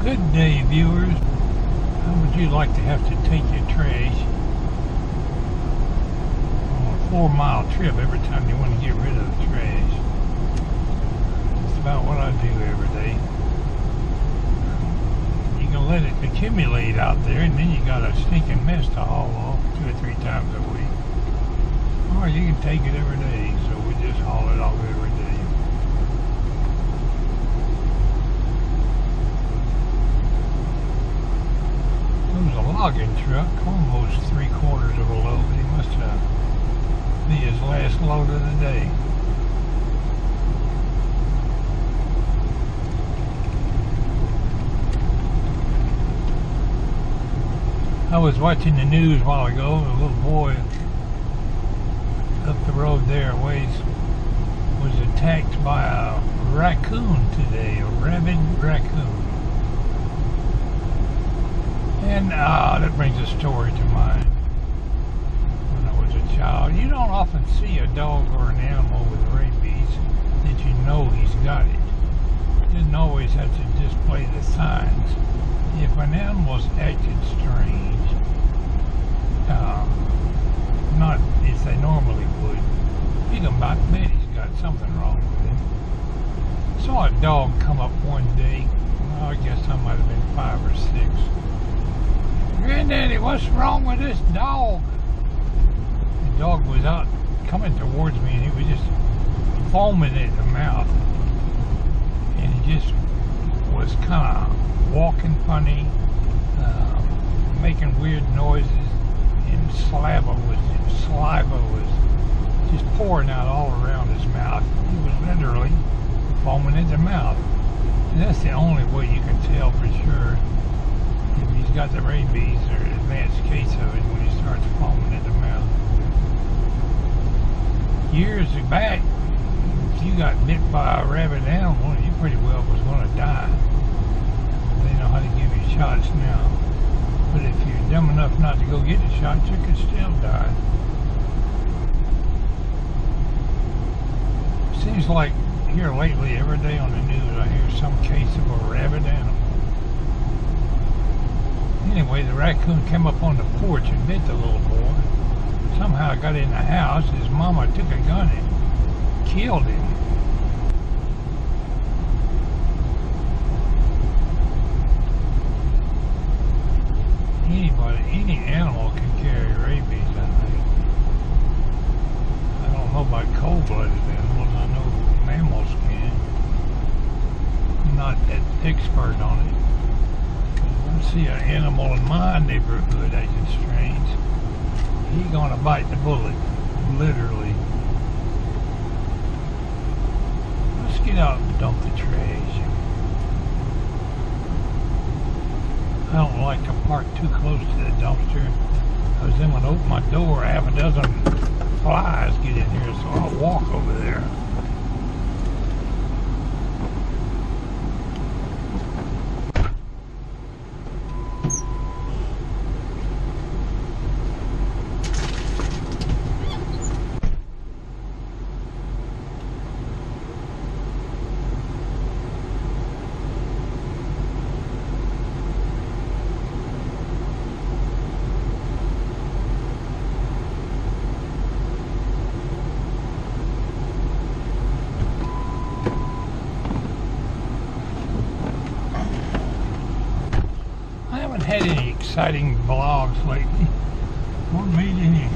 Good day, viewers. How would you like to have to take your trash on a 4-mile trip every time you want to get rid of the trash? That's about what I do every day. You can let it accumulate out there, and then you got a stinking mess to haul off 2 or 3 times a week. Or you can take it every day, so we just haul it off every day. There was a logging truck, almost 3/4 of a load. He must be his last load of the day. I was watching the news a while ago. A little boy up the road there a ways was attacked by a raccoon today, a rabid raccoon. And that brings a story to mind. When I was a child, you don't often see a dog or an animal with rabies that you know he's got it. You didn't always have to display the signs. If an animal's acted strange, not as they normally would, you can bet he's got something wrong with him. I saw a dog come up one day. Well, I guess I might have been 5 or 6. Granddaddy, what's wrong with this dog? The dog was out coming towards me, and he was just foaming at the mouth. And he just was kind of walking funny, making weird noises, and saliva was just pouring out all around his mouth. He was literally foaming at the mouth. And that's the only way you can tell for sure if he's got the rabies or an advanced case of it, when he starts foaming at the mouth. Years back, if you got bit by a rabid animal, you pretty well was going to die. They know how to give you shots now. But if you're dumb enough not to go get the shot, you could still die. Seems like here lately, every day on the news, I hear some case of a rabid animal. Anyway, the raccoon came up on the porch and bit the little boy. Somehow got in the house. His mama took a gun and killed him. Any animal can carry rabies, I think. I don't know about cold-blooded animals. I know mammals can. I'm not an expert on it. I see an animal in my neighborhood acting strange. He's gonna bite the bullet, literally. Let's get out and dump the trash. I don't like to park too close to the dumpster, because then when I open my door, half a dozen flies get in here, so I'll walk over there. Had any exciting vlogs lately, or made any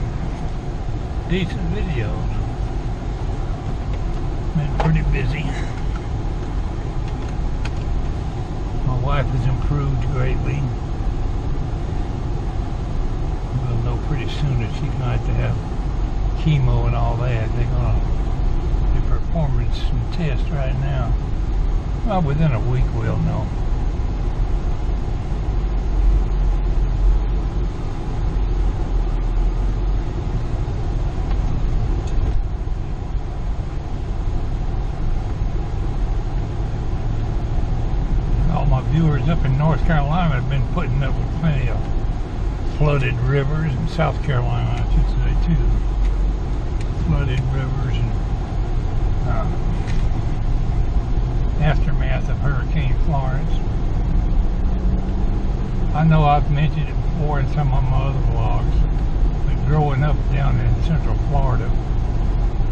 decent videos. Been pretty busy. My wife has improved greatly. We'll know pretty soon that she's going to have chemo and all that. They're going to do performance tests right now. Well, within a week we'll know. Viewers up in North Carolina have been putting up with plenty of flooded rivers, in South Carolina I should say too. Flooded rivers and aftermath of Hurricane Florence. I know I've mentioned it before in some of my other vlogs, but growing up down in Central Florida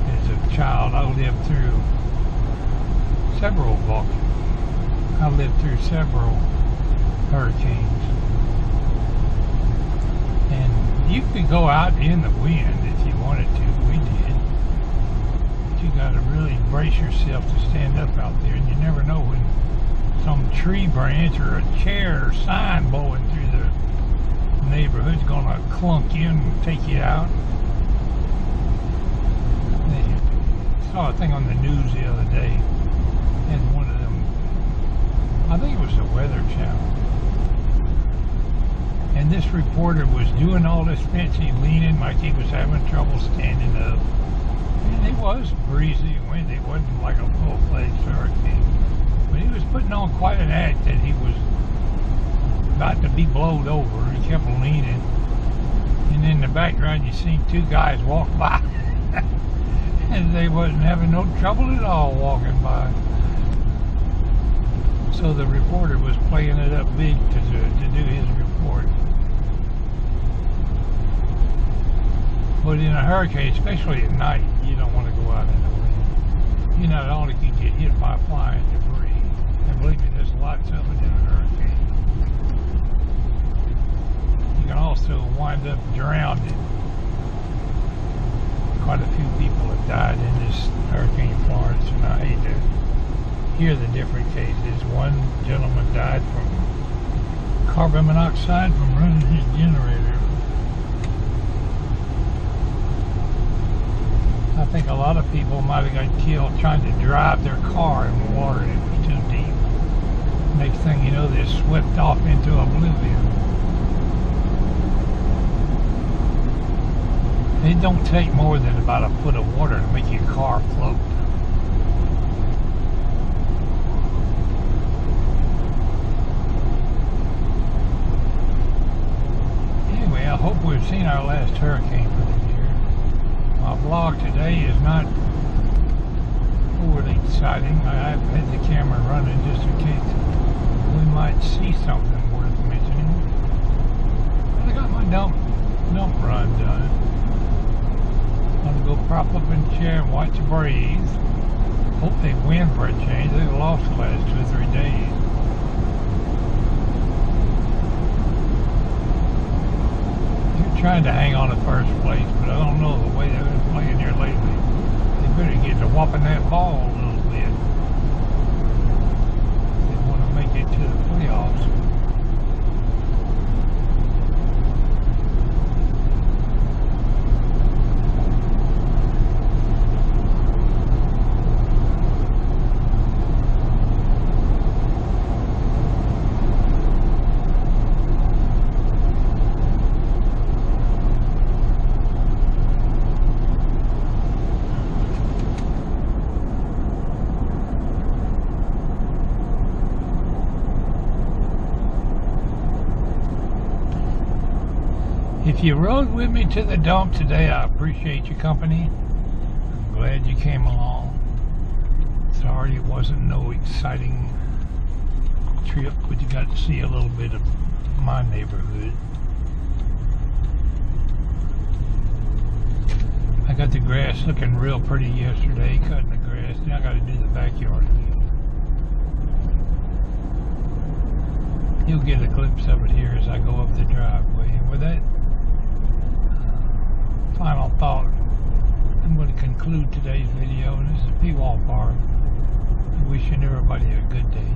as a child, I lived through several hurricanes. And you could go out in the wind if you wanted to. We did. But you got to really brace yourself to stand up out there, and you never know when some tree branch or a chair or sign blowing through the neighborhood's gonna clunk in and take you out. I saw a thing on the news the other day, and one of them, I think it was the Weather Channel, and this reporter was doing all this fancy leaning like he was having trouble standing up, and it was breezy and windy. It wasn't like a full-fledged hurricane, but he was putting on quite an act that he was about to be blowed over. He kept leaning, and in the background you seen two guys walk by and they wasn't having no trouble at all walking by. So the reporter was playing it up big to do his report. But in a hurricane, especially at night, you don't want to go out in the wind. You not only can get hit by flying debris, and believe me, there's lots of it in a hurricane, you can also wind up drowned. Quite a few people have died in this Hurricane Florence, and I hate to hear the different cases. One gentleman died from carbon monoxide from running his generator. I think a lot of people might have got killed trying to drive their car in the water and it was too deep. Next thing you know, they're swept off into oblivion. It don't take more than about a foot of water to make your car float. Anyway, I hope we've seen our last hurricane for the year. My vlog today is not overly exciting. I've had the camera running just in case we might see something worth mentioning. But I got my dump run done. I'm gonna go prop up in the chair and watch the breeze. Hope they win for a change. They've lost the last 2 or 3 days. They're trying to hang on to first place, but I don't know the way they've been playing here lately. They better get to whopping that ball a little bit. They want to make it to the playoffs. If you rode with me to the dump today, I appreciate your company. I'm glad you came along. Sorry it wasn't no exciting trip, but you got to see a little bit of my neighborhood. I got the grass looking real pretty yesterday, cutting the grass. Now I got to do the backyard again. You'll get a glimpse of it here as I go up the driveway. And with that final thought, I'm going to conclude today's video. This is Pwalpar, wishing everybody a good day.